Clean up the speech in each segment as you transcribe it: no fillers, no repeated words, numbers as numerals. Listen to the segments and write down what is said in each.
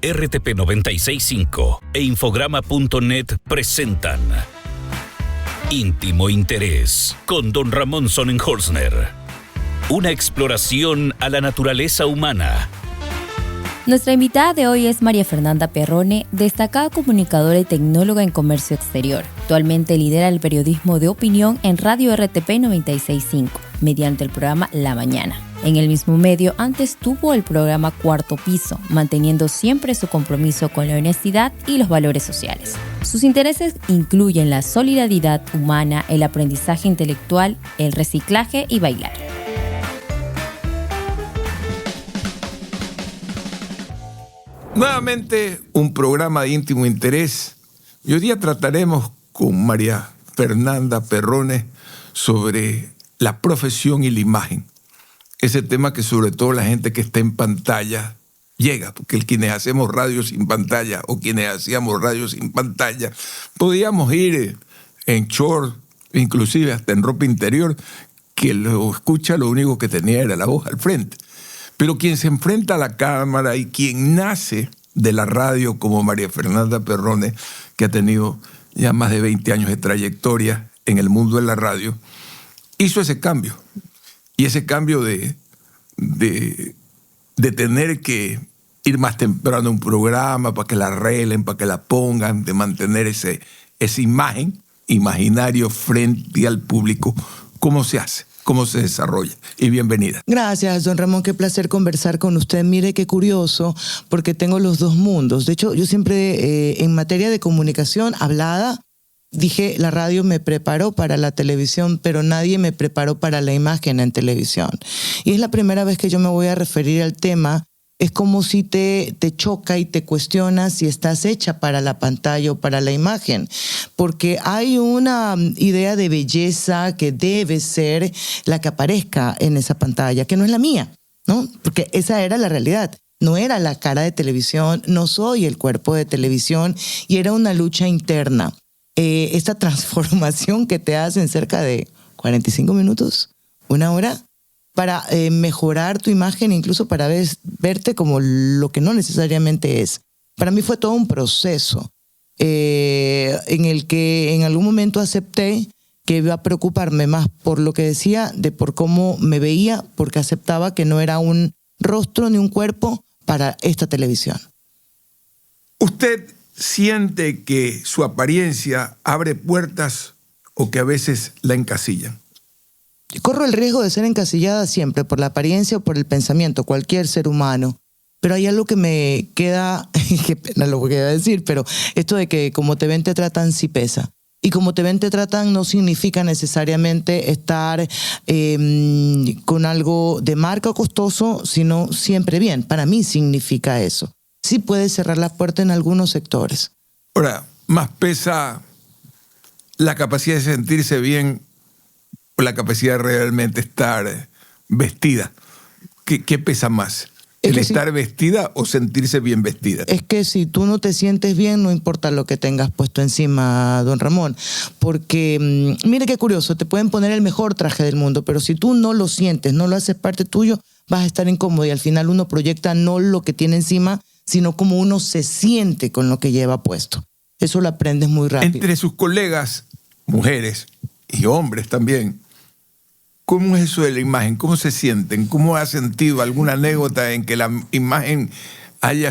RTP 965 e Infograma.net presentan Íntimo Interés con Don Ramón Sonnenholzner. Una exploración a la naturaleza humana. Nuestra invitada de hoy es María Fernanda Perrone, destacada comunicadora y tecnóloga en comercio exterior. Actualmente lidera el periodismo de opinión en Radio RTP 965, mediante el programa La Mañana. En el mismo medio, antes tuvo el programa Cuarto Piso, manteniendo siempre su compromiso con la honestidad y los valores sociales. Sus intereses incluyen la solidaridad humana, el aprendizaje intelectual, el reciclaje y bailar. Nuevamente, un programa de íntimo interés. Y hoy día trataremos con María Fernanda Perrone sobre la profesión y la imagen. Ese tema que sobre todo la gente que está en pantalla llega, porque quienes hacemos radio sin pantalla o quienes hacíamos radio sin pantalla, podíamos ir en short, inclusive hasta en ropa interior, que lo escucha lo único que tenía era la voz al frente. Pero quien se enfrenta a la cámara y quien nace de la radio como María Fernanda Perrone, que ha tenido ya más de 20 años de trayectoria en el mundo de la radio, hizo ese cambio. Y ese cambio de tener que ir más temprano a un programa para que la arreglen, para que la pongan, de mantener esa imaginario frente al público, ¿cómo se hace? ¿Cómo se desarrolla? Y bienvenida. Gracias, don Ramón. Qué placer conversar con usted. Mire qué curioso, porque tengo los dos mundos. De hecho, yo siempre en materia de comunicación hablada, dije, la radio me preparó para la televisión, pero nadie me preparó para la imagen en televisión. Y es la primera vez que yo me voy a referir al tema. Es como si te choca y te cuestionas si estás hecha para la pantalla o para la imagen. Porque hay una idea de belleza que debe ser la que aparezca en esa pantalla, que no es la mía, ¿no? Porque esa era la realidad. No era la cara de televisión, no soy el cuerpo de televisión, y era una lucha interna. Esta transformación que te hacen cerca de 45 minutos, una hora, para mejorar tu imagen, incluso para verte como lo que no necesariamente es. Para mí fue todo un proceso en el que en algún momento acepté que iba a preocuparme más por lo que decía, de por cómo me veía, porque aceptaba que no era un rostro ni un cuerpo para esta televisión. ¿Usted siente que su apariencia abre puertas o que a veces la encasillan? Corro el riesgo de ser encasillada siempre por la apariencia o por el pensamiento, cualquier ser humano. Pero hay algo que me queda, qué pena lo que voy a decir, pero esto de que como te ven te tratan sí pesa. Y como te ven te tratan no significa necesariamente estar con algo de marca o costoso, sino siempre bien. Para mí significa eso. Sí puede cerrar la puerta en algunos sectores. Ahora, más pesa la capacidad de sentirse bien o la capacidad de realmente estar vestida. ¿Qué pesa más? ¿El estar vestida o sentirse bien vestida? Es que si tú no te sientes bien, no importa lo que tengas puesto encima, don Ramón. Porque, mire qué curioso, te pueden poner el mejor traje del mundo, pero si tú no lo sientes, no lo haces parte tuyo, vas a estar incómodo y al final uno proyecta no lo que tiene encima, sino cómo uno se siente con lo que lleva puesto. Eso lo aprendes muy rápido. Entre sus colegas, mujeres y hombres también, ¿cómo es eso de la imagen? ¿Cómo se sienten? ¿Cómo ha sentido alguna anécdota en que la imagen haya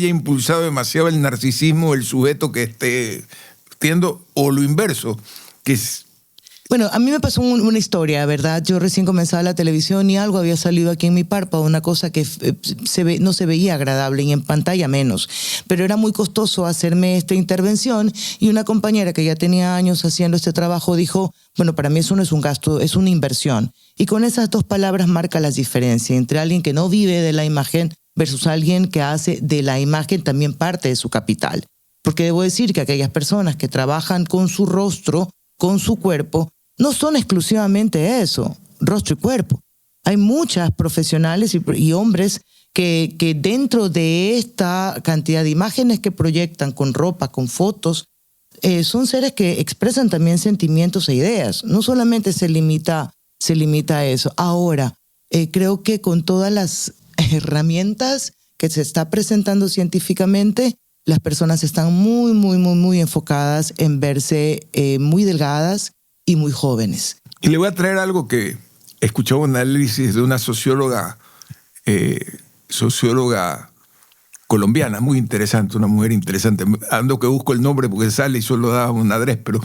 impulsado demasiado el narcisismo del sujeto que esté viendo, o lo inverso, que es... Bueno, a mí me pasó una historia, ¿verdad? Yo recién comenzaba la televisión y algo había salido aquí en mi párpado, una cosa que no se veía agradable y en pantalla menos. Pero era muy costoso hacerme esta intervención y una compañera que ya tenía años haciendo este trabajo dijo, bueno, para mí eso no es un gasto, es una inversión. Y con esas dos palabras marca la diferencia entre alguien que no vive de la imagen versus alguien que hace de la imagen también parte de su capital. Porque debo decir que aquellas personas que trabajan con su rostro, con su cuerpo, no son exclusivamente eso, rostro y cuerpo. Hay muchas profesionales y hombres que dentro de esta cantidad de imágenes que proyectan con ropa, con fotos, son seres que expresan también sentimientos e ideas. No solamente se limita a eso. Ahora, creo que con todas las herramientas que se está presentando científicamente, las personas están muy enfocadas en verse muy delgadas y muy jóvenes. Y le voy a traer algo que escuchaba un análisis de una socióloga colombiana, muy interesante, una mujer interesante. Ando que busco el nombre porque sale y solo da un adres, pero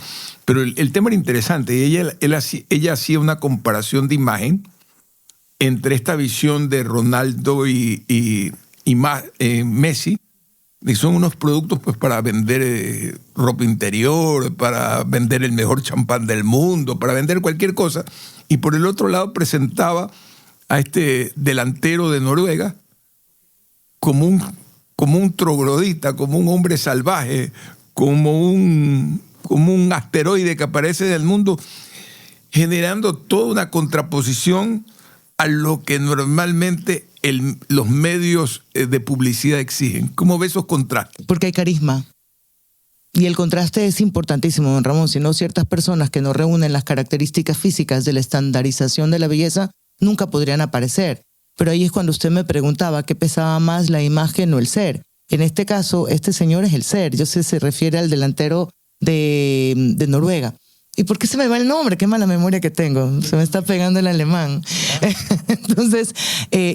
el tema era interesante. Y ella hacía una comparación de imagen entre esta visión de Ronaldo y Messi, y son unos productos pues para vender ropa interior, para vender el mejor champán del mundo, para vender cualquier cosa. Y por el otro lado presentaba a este delantero de Noruega como un troglodita, como un hombre salvaje, como un asteroide que aparece en el mundo, generando toda una contraposición a lo que normalmente los medios de publicidad exigen. ¿Cómo ves esos contrastes? Porque hay carisma. Y el contraste es importantísimo, don Ramón. Si no, ciertas personas que no reúnen las características físicas de la estandarización de la belleza nunca podrían aparecer. Pero ahí es cuando usted me preguntaba qué pesaba más, la imagen o el ser. En este caso, este señor es el ser. Yo sé, se refiere al delantero de Noruega. ¿Y por qué se me va el nombre? Qué mala memoria que tengo. Se me está pegando el alemán. Entonces,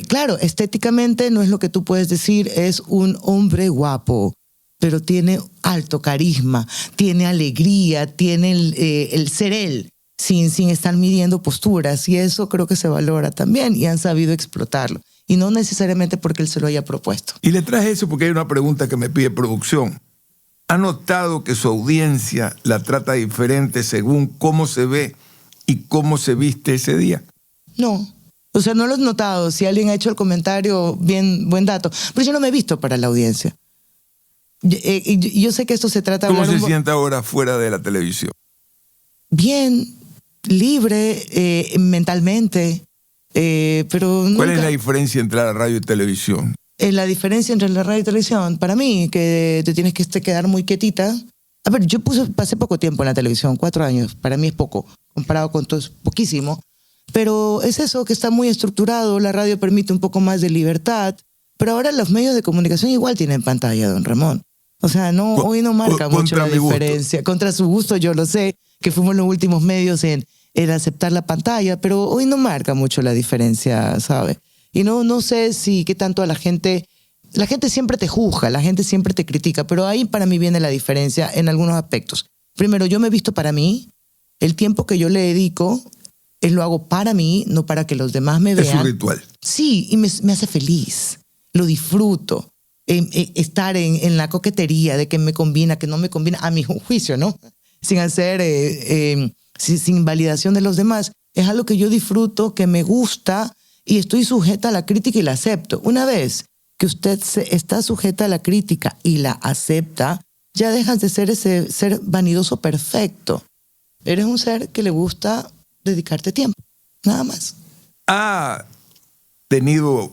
claro, estéticamente no es lo que tú puedes decir, es un hombre guapo, pero tiene alto carisma, tiene alegría, tiene el ser él, sin estar midiendo posturas. Y eso creo que se valora también y han sabido explotarlo. Y no necesariamente porque él se lo haya propuesto. Y le traje eso porque hay una pregunta que me pide producción. ¿Ha notado que su audiencia la trata diferente según cómo se ve y cómo se viste ese día? No. O sea, no lo he notado. Si alguien ha hecho el comentario, bien, buen dato. Pero yo no me he visto para la audiencia. Yo sé que esto se trata de... ¿Cómo se siente ahora fuera de la televisión? Bien, libre, mentalmente, pero nunca... ¿Cuál es la diferencia entre la radio y televisión? La diferencia entre la radio y televisión, para mí, que te tienes que quedar muy quietita. A ver, yo pasé poco tiempo en la televisión, 4 años. Para mí es poco, comparado con todo es poquísimo. Pero es eso, que está muy estructurado. La radio permite un poco más de libertad. Pero ahora los medios de comunicación igual tienen pantalla, don Ramón. O sea, hoy no marca mucho la diferencia. Contra su gusto, yo lo sé, que fuimos los últimos medios en aceptar la pantalla, pero hoy no marca mucho la diferencia, ¿sabe? Y no sé qué tanto a la gente siempre te juzga, la gente siempre te critica, pero ahí para mí viene la diferencia en algunos aspectos. Primero, yo me he visto para mí, el tiempo que yo le dedico, lo hago para mí, no para que los demás me vean. Es un ritual. Sí, y me hace feliz, lo disfruto. Estar en la coquetería de que me combina, que no me combina, a mi juicio, ¿no? Sin hacer, sin validación de los demás. Es algo que yo disfruto, que me gusta, y estoy sujeta a la crítica y la acepto. Una vez que usted está sujeta a la crítica y la acepta, ya dejas de ser ese ser vanidoso perfecto. Eres un ser que le gusta dedicarte tiempo, nada más. ¿Ha tenido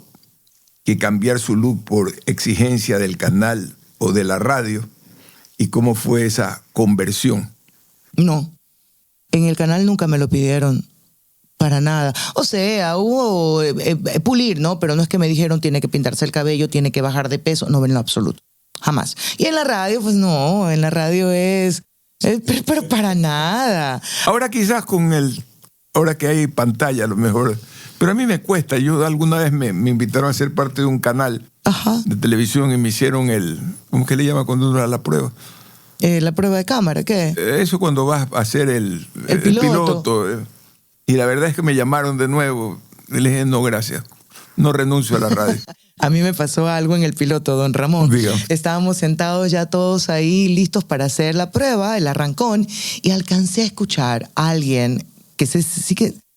que cambiar su look por exigencia del canal o de la radio? ¿Y cómo fue esa conversión? No, en el canal nunca me lo pidieron. Para nada. O sea, hubo pulir, ¿no? Pero no es que me dijeron tiene que pintarse el cabello, tiene que bajar de peso. No, en lo absoluto. Jamás. Y en la radio, pues no. En la radio pero para nada. Ahora quizás ahora que hay pantalla a lo mejor. Pero a mí me cuesta. Yo alguna vez me invitaron a ser parte de un canal de televisión y me hicieron ¿cómo que le llama cuando uno da la prueba? La prueba de cámara, ¿qué? Eso cuando vas a hacer el piloto. Y la verdad es que me llamaron de nuevo. Y le dije, no, gracias. No renuncio a la radio. A mí me pasó algo en el piloto, don Ramón. Diga. Estábamos sentados ya todos ahí listos para hacer la prueba, el arrancón, y alcancé a escuchar a alguien que sí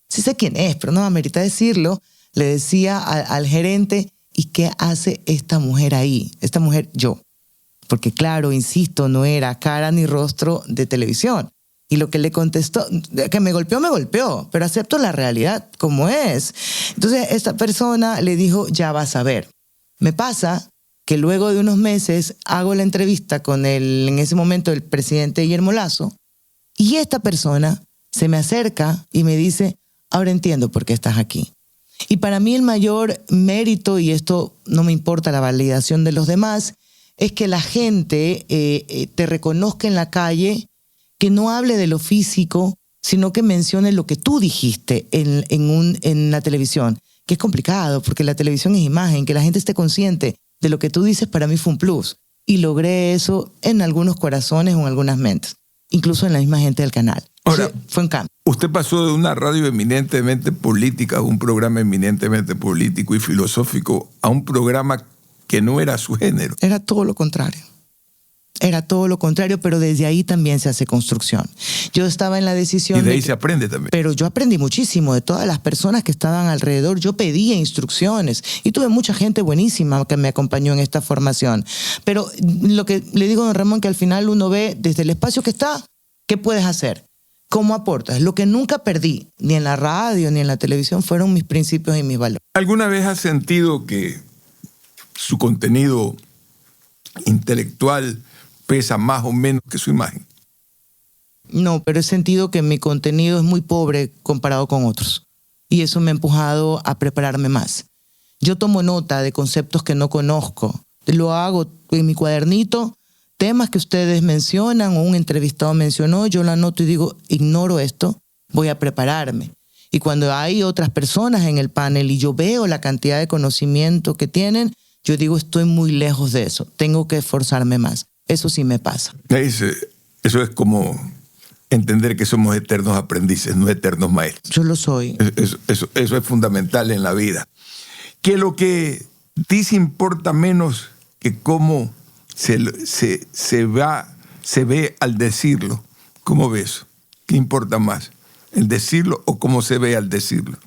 sé quién es, pero no amerita decirlo, le decía al gerente, ¿y qué hace esta mujer ahí? Esta mujer, yo. Porque claro, insisto, no era cara ni rostro de televisión. Y lo que le contestó, que me golpeó, pero acepto la realidad como es. Entonces esta persona le dijo, ya vas a ver. Me pasa que luego de unos meses hago la entrevista con en ese momento, el presidente Guillermo Lasso, y esta persona se me acerca y me dice, ahora entiendo por qué estás aquí. Y para mí el mayor mérito, y esto no me importa la validación de los demás, es que la gente te reconozca en la calle, que no hable de lo físico, sino que mencione lo que tú dijiste en la televisión, que es complicado, porque la televisión es imagen, que la gente esté consciente de lo que tú dices, para mí fue un plus. Y logré eso en algunos corazones o en algunas mentes, incluso en la misma gente del canal. Ahora, Sí, fue un cambio. Usted pasó de una radio eminentemente política, un programa eminentemente político y filosófico, a un programa que no era su género. Era todo lo contrario. Era todo lo contrario, pero desde ahí también se hace construcción. Yo estaba en la decisión... Y de ahí se aprende también. Pero yo aprendí muchísimo de todas las personas que estaban alrededor. Yo pedía instrucciones y tuve mucha gente buenísima que me acompañó en esta formación. Pero lo que le digo a don Ramón, que al final uno ve desde el espacio que está, ¿qué puedes hacer? ¿Cómo aportas? Lo que nunca perdí, ni en la radio ni en la televisión, fueron mis principios y mis valores. ¿Alguna vez has sentido que su contenido intelectual pesa más o menos que su imagen? No, pero he sentido que mi contenido es muy pobre comparado con otros. Y eso me ha empujado a prepararme más. Yo tomo nota de conceptos que no conozco. Lo hago en mi cuadernito. Temas que ustedes mencionan o un entrevistado mencionó, yo lo anoto y digo, ignoro esto, voy a prepararme. Y cuando hay otras personas en el panel y yo veo la cantidad de conocimiento que tienen, yo digo, estoy muy lejos de eso, tengo que esforzarme más. Eso sí me pasa. Eso es como entender que somos eternos aprendices, no eternos maestros. Yo lo soy. Eso es fundamental en la vida. Que lo que dice importa menos que cómo se ve al decirlo. ¿Cómo ves? ¿Qué importa más? ¿El decirlo o cómo se ve al decirlo?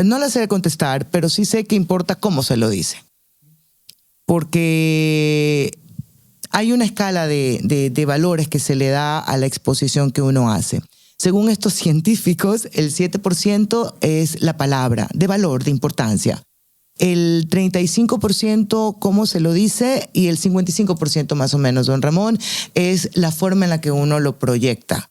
No la sé contestar, pero sí sé que importa cómo se lo dice. Porque hay una escala de valores que se le da a la exposición que uno hace. Según estos científicos, el 7% es la palabra, de valor, de importancia. El 35% cómo se lo dice y el 55% más o menos, don Ramón, es la forma en la que uno lo proyecta.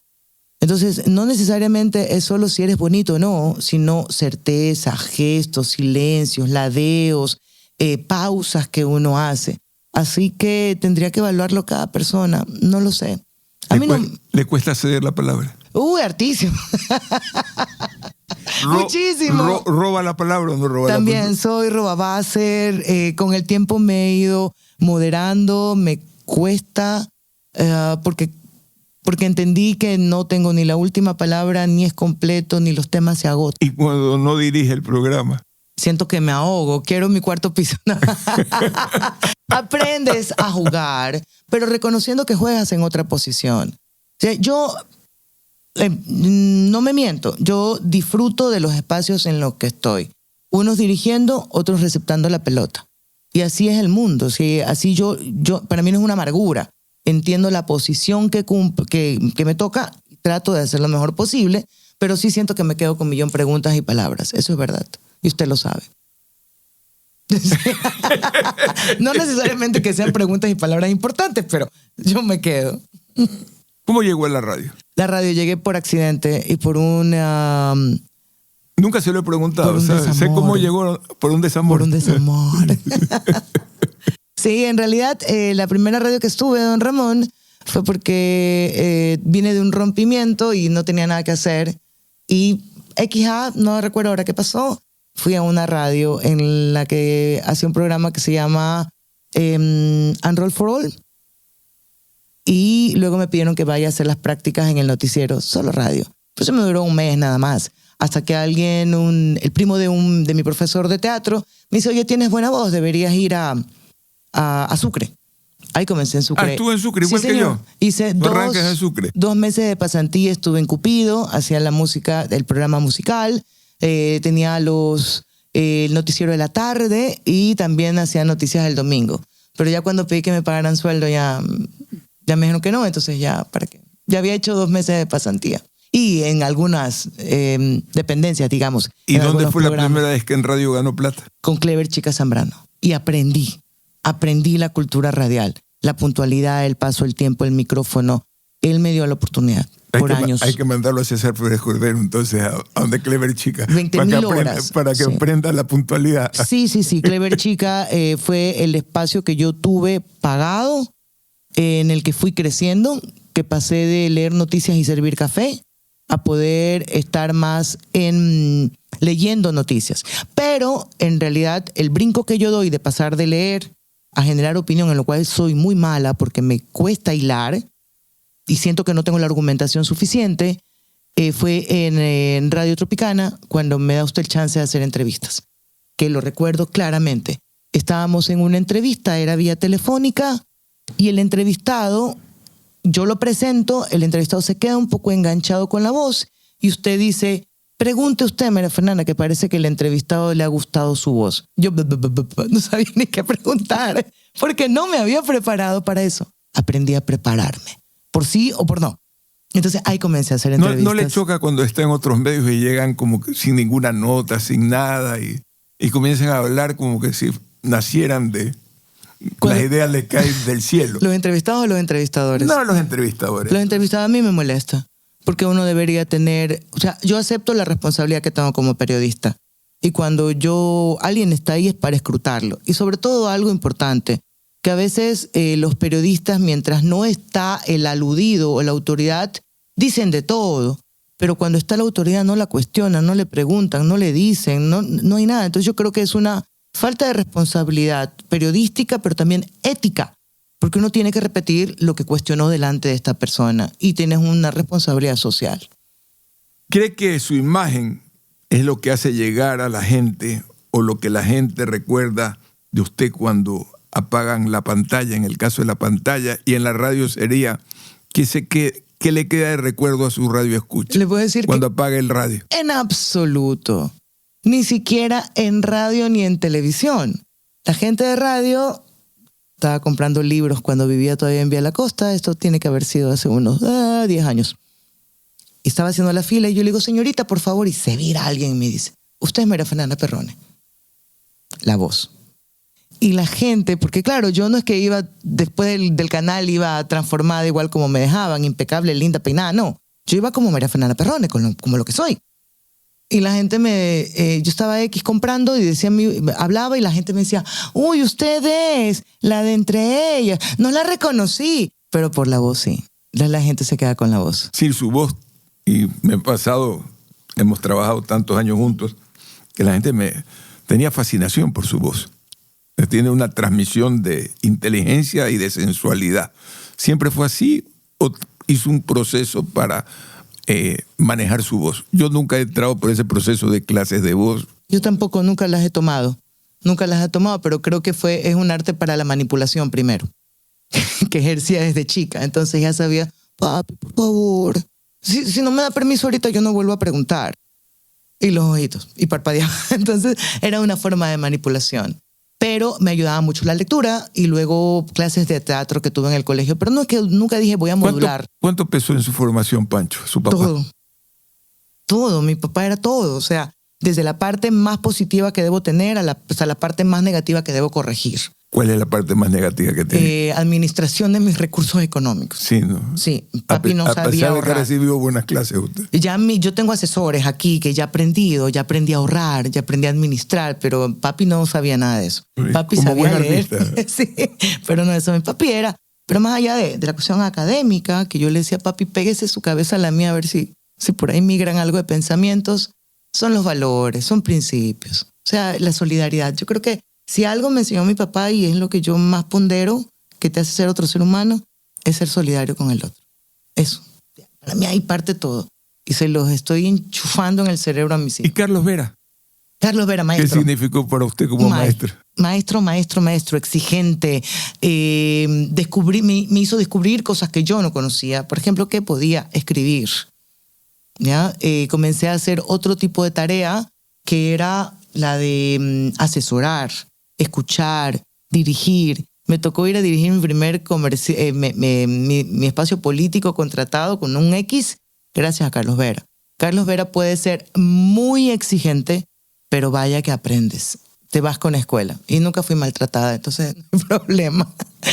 Entonces, no necesariamente es solo si eres bonito o no, sino certeza, gestos, silencios, ladeos, pausas que uno hace. Así que tendría que evaluarlo cada persona. No lo sé. A mí ¿Le cuesta ceder la palabra? Hartísimo. Muchísimo. ¿Roba la palabra o no roba También la palabra? soy robabaser. Con el tiempo me he ido moderando. Me cuesta porque entendí que no tengo ni la última palabra, ni es completo, ni los temas se agotan. Y cuando no dirige el programa. Siento que me ahogo, quiero mi cuarto piso. Aprendes a jugar, pero reconociendo que juegas en otra posición. O sea, yo no me miento, yo disfruto de los espacios en los que estoy. Unos dirigiendo, otros receptando la pelota. Y así es el mundo. ¿Sí? Así yo, para mí no es una amargura. Entiendo la posición que me toca y trato de hacer lo mejor posible, pero sí siento que me quedo con 1.000.000 preguntas y palabras. Eso es verdad. Y usted lo sabe. No necesariamente que sean preguntas y palabras importantes, pero yo me quedo. ¿Cómo llegó a la radio? La radio llegué por accidente y por una... Nunca se lo he preguntado. Por un desamor. Sé cómo llegó por un desamor. Por un desamor. Sí, en realidad la primera radio que estuve, don Ramón, fue porque vine de un rompimiento y no tenía nada que hacer. Y no recuerdo ahora qué pasó, fui a una radio en la que hacía un programa que se llama Roll for All. Y luego me pidieron que vaya a hacer las prácticas en el noticiero, solo radio. Pues me duró un mes nada más. Hasta que alguien, el primo de mi profesor de teatro, me dice, oye, tienes buena voz, deberías ir a Sucre. Ahí comencé en Sucre. Estuve en Sucre, igual que yo. Hice arrancas en Sucre. 2 meses de pasantía, estuve en Cupido, hacía la música, el programa musical, tenía el noticiero de la tarde y también hacía noticias del domingo. Pero ya cuando pedí que me pagaran sueldo, ya me dijeron que no, entonces ya, ¿para qué? Ya había hecho 2 meses de pasantía. Y en algunas dependencias, digamos. ¿Y dónde fue la primera vez que en radio ganó plata? Con Clever Chica Zambrano. Y aprendí la cultura radial, la puntualidad, el paso, el tiempo, el micrófono. Él me dio la oportunidad. por años. Hay que mandarlo a César Pérez Cordero, entonces, a donde Clever Chica. 20.000 horas. Para que aprenda la puntualidad. Sí. Clever Chica fue el espacio que yo tuve pagado, en el que fui creciendo, que pasé de leer noticias y servir café a poder estar más leyendo noticias. Pero, en realidad, el brinco que yo doy de pasar de leer a generar opinión, en lo cual soy muy mala porque me cuesta hilar, y siento que no tengo la argumentación suficiente, fue en Radio Tropicana cuando me da usted el chance de hacer entrevistas, que lo recuerdo claramente. Estábamos en una entrevista, era vía telefónica, y el entrevistado, yo lo presento, el entrevistado se queda un poco enganchado con la voz, y usted dice, pregunte usted, María Fernanda, que parece que el entrevistado le ha gustado su voz. Yo no sabía ni qué preguntar, porque no me había preparado para eso. Aprendí a prepararme. Por sí o por no. Entonces ahí comencé a hacer entrevistas. ¿No le choca cuando está en otros medios y llegan como que sin ninguna nota, sin nada, y comienzan a hablar como que si nacieran de... Las ideas le caen del cielo? ¿Los entrevistados o los entrevistadores? No, los entrevistadores. Los entrevistados a mí me molesta, porque uno debería tener... O sea, yo acepto la responsabilidad que tengo como periodista, y cuando alguien está ahí es para escrutarlo. Y sobre todo algo importante, que a veces los periodistas, mientras no está el aludido o la autoridad, dicen de todo, pero cuando está la autoridad no la cuestionan, no le preguntan, no le dicen, no hay nada. Entonces yo creo que es una falta de responsabilidad periodística, pero también ética, porque uno tiene que repetir lo que cuestionó delante de esta persona, y tienes una responsabilidad social. ¿Cree que su imagen es lo que hace llegar a la gente, o lo que la gente recuerda de usted cuando apagan la pantalla, en el caso de la pantalla, y en la radio sería ¿qué le queda de recuerdo a su radio escucha? Le puedo decir cuando apaga el radio. En absoluto. Ni siquiera en radio ni en televisión. La gente de radio estaba comprando libros cuando vivía todavía en Vía La Costa. Esto tiene que haber sido hace unos 10 años. Y estaba haciendo la fila y yo le digo, señorita, por favor, y se vira alguien y me dice, usted es María Fernanda Perrone. La voz. Y la gente, porque claro, yo no es que iba, después del canal iba transformada igual como me dejaban, impecable, linda, peinada, no. Yo iba como María Fernanda Perrone, como lo que soy. Y la gente yo estaba X comprando y hablaba y la gente me decía, uy, usted es la de entre ellas. No la reconocí, pero por la voz sí. La gente se queda con la voz. Sí, su voz. Y me he pasado, hemos trabajado tantos años juntos, que la gente tenía fascinación por su voz. Tiene una transmisión de inteligencia y de sensualidad. ¿Siempre fue así o hizo un proceso para manejar su voz? Yo nunca he entrado por ese proceso de clases de voz. Yo tampoco, nunca las he tomado. Nunca las he tomado, pero creo que es un arte para la manipulación primero, que ejercía desde chica. Entonces ya sabía, papi, por favor, si no me da permiso ahorita yo no vuelvo a preguntar. Y los ojitos, y parpadeaba. Entonces era una forma de manipulación. Pero me ayudaba mucho la lectura y luego clases de teatro que tuve en el colegio. Pero no es que nunca dije voy a modular. ¿Cuánto pesó en su formación, Pancho, su papá? Todo. Mi papá era todo. O sea, desde la parte más positiva que debo tener hasta la parte más negativa que debo corregir. ¿Cuál es la parte más negativa que tiene? Administración de mis recursos económicos. Sí, ¿no? Sí, papi no sabía ahorrar. A pesar de que recibió buenas clases usted. Yo tengo asesores aquí que ya aprendí a ahorrar, ya aprendí a administrar, pero papi no sabía nada de eso. Papi sabía leer. Sí, pero no eso. Mi papi era, pero más allá de la cuestión académica, que yo le decía, papi, pégese su cabeza a la mía a ver si por ahí migran algo de pensamientos, son los valores, son principios. O sea, la solidaridad. Yo creo que si algo me enseñó mi papá, y es lo que yo más pondero, que te hace ser otro ser humano, es ser solidario con el otro. Eso. Para mí ahí parte todo. Y se los estoy enchufando en el cerebro a mis hijos. ¿Y Carlos Vera? Carlos Vera, maestro. ¿Qué significó para usted como maestro? Maestro, exigente. Me hizo descubrir cosas que yo no conocía. Por ejemplo, que podía escribir. ¿Ya? Comencé a hacer otro tipo de tarea, que era la de asesorar, escuchar, dirigir. Me tocó ir a dirigir mi primer mi espacio político contratado con un X, gracias a Carlos Vera. Carlos Vera puede ser muy exigente, pero vaya que aprendes. Te vas con escuela. Y nunca fui maltratada, entonces no hay problema.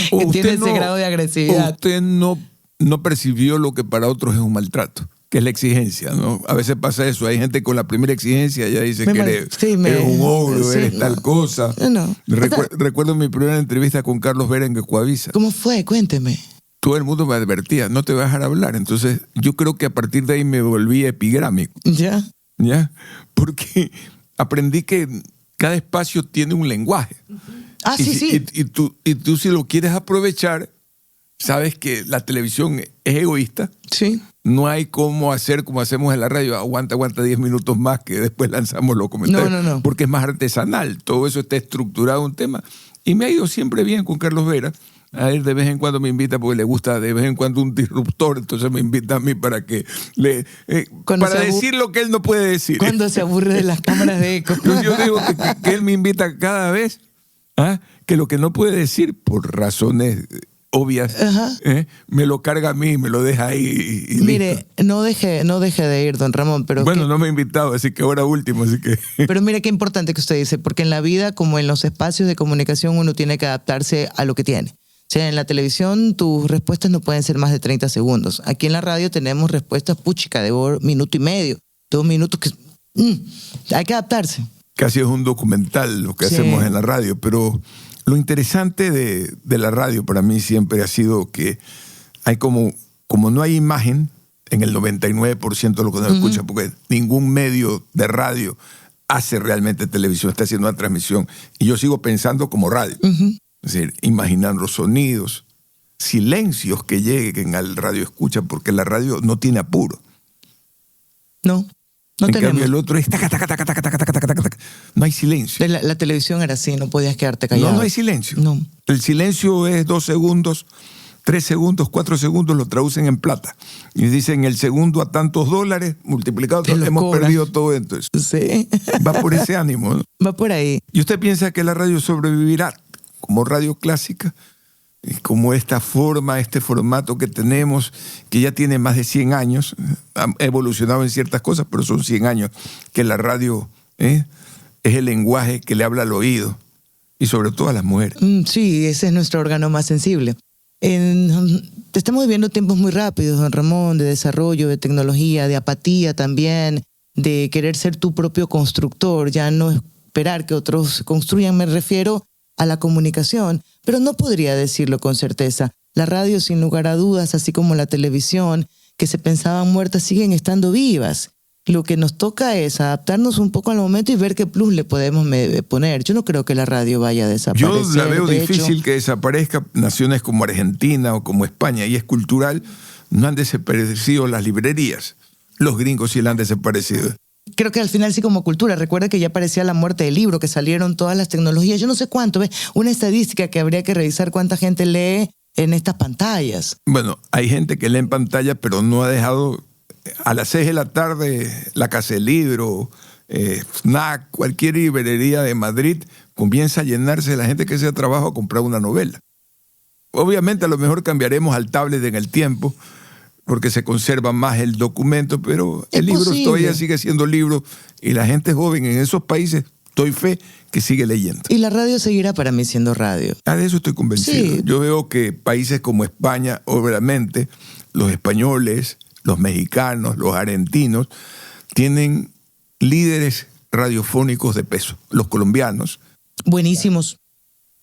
Que tiene ese grado de agresividad. Usted no no percibió lo que para otros es un maltrato, que es la exigencia, ¿no? A veces pasa eso, hay gente con la primera exigencia ya dice que eres un ogro, eres tal cosa. No. Recuerdo mi primera entrevista con Carlos Vera en Coavisa. ¿Cómo fue? Cuénteme. Todo el mundo me advertía, no te vas a dejar hablar. Entonces yo creo que a partir de ahí me volví epigrámico. ¿Ya? Porque aprendí que cada espacio tiene un lenguaje. Sí. Y tú si lo quieres aprovechar, sabes que la televisión es egoísta. Sí. No hay cómo hacer como hacemos en la radio. Aguanta 10 minutos más que después lanzamos los comentarios. No. Porque es más artesanal. Todo eso está estructurado en un tema. Y me ha ido siempre bien con Carlos Vera. A él de vez en cuando me invita porque le gusta de vez en cuando un disruptor, entonces me invita a mí para que para decir lo que él no puede decir. Cuando se aburre de las cámaras de eco. Yo digo que él me invita cada vez que lo que no puede decir por razones obvias, me lo carga a mí, me lo deja ahí. Y mire, no deje de ir, don Ramón. Pero no me ha invitado, así que ahora último. Así que. Pero mire qué importante que usted dice, porque en la vida, como en los espacios de comunicación, uno tiene que adaptarse a lo que tiene. O sea, en la televisión tus respuestas no pueden ser más de 30 segundos. Aquí en la radio tenemos respuestas puchica de minuto y medio, 2 minutos que hay que adaptarse. Casi es un documental lo que hacemos en la radio, pero lo interesante de la radio para mí siempre ha sido que hay como no hay imagen en el 99% de lo que nos escucha, porque ningún medio de radio hace realmente televisión, está haciendo una transmisión. Y yo sigo pensando como radio. Es decir, imaginando sonidos, silencios que lleguen al radio escucha, porque la radio no tiene apuro. No en tenemos. Cambio el otro es taca, taca, taca, taca, taca, taca, taca, taca. No hay silencio. La televisión era así, no podías quedarte callado. No hay silencio. No. El silencio es 2 segundos, 3 segundos, 4 segundos, lo traducen en plata. Y dicen el segundo a tantos $, multiplicado, hemos perdido todo entonces. Sí. Va por ese ánimo, ¿no? Va por ahí. ¿Y usted piensa que la radio sobrevivirá como radio clásica? Como esta forma, este formato que tenemos, que ya tiene más de 100 años, ha evolucionado en ciertas cosas, pero son 100 años que la radio es el lenguaje que le habla al oído, y sobre todo a las mujeres. Sí, ese es nuestro órgano más sensible. Estamos viviendo tiempos muy rápidos, don Ramón, de desarrollo, de tecnología, de apatía también, de querer ser tu propio constructor, ya no esperar que otros construyan, me refiero a la comunicación, pero no podría decirlo con certeza. La radio, sin lugar a dudas, así como la televisión, que se pensaban muertas, siguen estando vivas. Lo que nos toca es adaptarnos un poco al momento y ver qué plus le podemos poner. Yo no creo que la radio vaya a desaparecer. Yo la veo difícil que desaparezca. Naciones como Argentina o como España, y es cultural, no han desaparecido las librerías. Los gringos sí la han desaparecido. Creo que al final sí como cultura. Recuerda que ya parecía la muerte del libro, que salieron todas las tecnologías. Yo no sé cuánto, ¿ves? Una estadística que habría que revisar cuánta gente lee en estas pantallas. Bueno, hay gente que lee en pantalla, pero no ha dejado a las 6 de la tarde la Casa del Libro, FNAC, cualquier librería de Madrid comienza a llenarse de la gente que se ha trabajado a comprar una novela. Obviamente a lo mejor cambiaremos al tablet en el tiempo, porque se conserva más el documento, pero el libro todavía sigue siendo libro, y la gente joven en esos países, doy fe, que sigue leyendo. Y la radio seguirá para mí siendo radio. De eso estoy convencido. Sí. Yo veo que países como España, obviamente, los españoles, los mexicanos, los argentinos, tienen líderes radiofónicos de peso. Los colombianos. Buenísimos.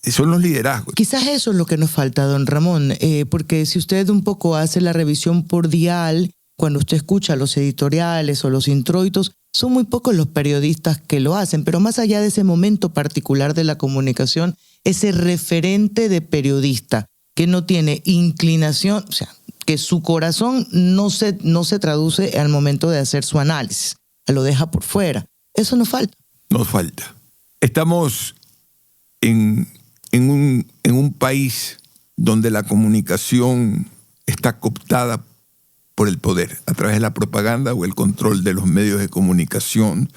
Son los liderazgos. Quizás eso es lo que nos falta, don Ramón, porque si usted un poco hace la revisión por dial, cuando usted escucha los editoriales o los introitos, son muy pocos los periodistas que lo hacen, pero más allá de ese momento particular de la comunicación, ese referente de periodista que no tiene inclinación, o sea, que su corazón no se traduce al momento de hacer su análisis, lo deja por fuera. Eso nos falta. Nos falta. Estamos en un país donde la comunicación está cooptada por el poder, a través de la propaganda o el control de los medios de comunicación,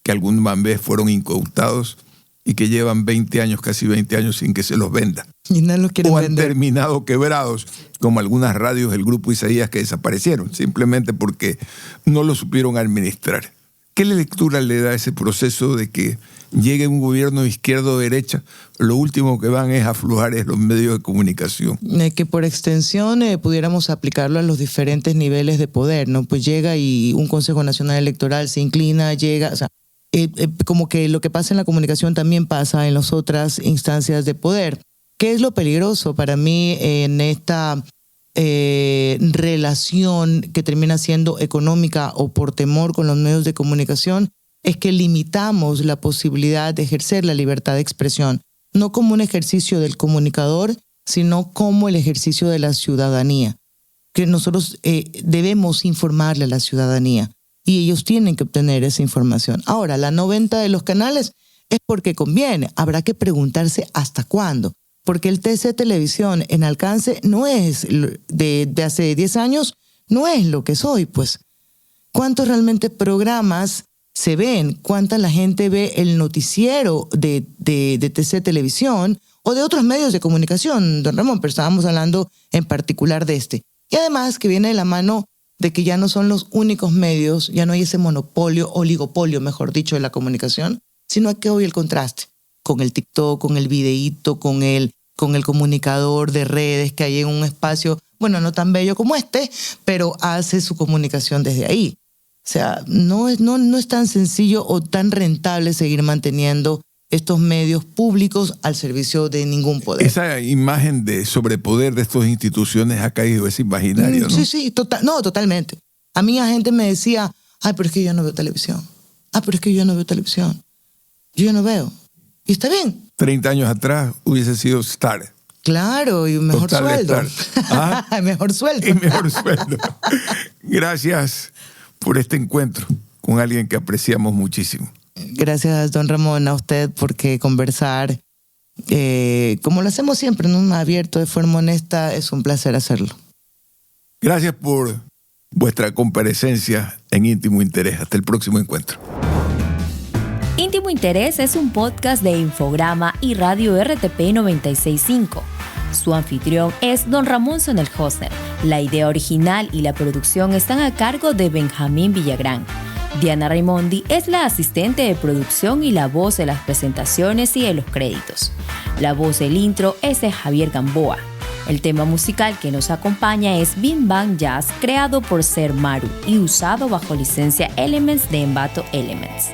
que alguna vez fueron incautados y que llevan 20 años, casi 20 años sin que se los venda. Y no los quieren o han vender. terminado quebrados, como algunas radios del Grupo Isaías que desaparecieron, simplemente porque no lo supieron administrar. ¿Qué lectura le da a ese proceso de que llegue un gobierno de izquierda o derecha? Lo último que van es a aflojar los medios de comunicación. Que por extensión pudiéramos aplicarlo a los diferentes niveles de poder, ¿no? Pues llega y un Consejo Nacional Electoral se inclina, llega, o sea, como que lo que pasa en la comunicación también pasa en las otras instancias de poder. ¿Qué es lo peligroso para mí en esta relación que termina siendo económica o por temor con los medios de comunicación? Es que limitamos la posibilidad de ejercer la libertad de expresión, no como un ejercicio del comunicador, sino como el ejercicio de la ciudadanía. Que nosotros debemos informarle a la ciudadanía y ellos tienen que obtener esa información. Ahora, la no venta de los canales es porque conviene. Habrá que preguntarse hasta cuándo. Porque el TC Televisión en alcance no es de hace 10 años, no es lo que es hoy, pues. ¿Cuántos realmente programas se ven? ¿Cuánta la gente ve el noticiero de TC Televisión o de otros medios de comunicación, don Ramón? Pero estábamos hablando en particular de este. Y además que viene de la mano de que ya no son los únicos medios, ya no hay ese monopolio, oligopolio, mejor dicho, de la comunicación, sino que hoy el contraste con el TikTok, con el videíto, con el comunicador de redes que hay en un espacio, bueno, no tan bello como este, pero hace su comunicación desde ahí. O sea, no es tan sencillo o tan rentable seguir manteniendo estos medios públicos al servicio de ningún poder. Esa imagen de sobrepoder de estas instituciones ha caído, es imaginario, ¿no? Sí, totalmente. A mí la gente me decía, ay, pero es que yo no veo televisión. Yo no veo. Y está bien. 30 años atrás hubiese sido Star. Claro, y mejor sueldo. ¿Ah? Mejor sueldo. Y mejor sueldo. Gracias por este encuentro con alguien que apreciamos muchísimo. Gracias, don Ramón, a usted, porque conversar, como lo hacemos siempre, ¿no? Abierto, de forma honesta, es un placer hacerlo. Gracias por vuestra comparecencia en Íntimo Interés. Hasta el próximo encuentro. Íntimo Interés es un podcast de Infograma y Radio RTP 96.5. Su anfitrión es don Ramón Sonel-Hosner. La idea original y la producción están a cargo de Benjamín Villagrán. Diana Raimondi es la asistente de producción y la voz de las presentaciones y de los créditos. La voz del intro es de Javier Gamboa. El tema musical que nos acompaña es Bim Bang Jazz, creado por Ser Maru y usado bajo licencia Elements de Envato Elements.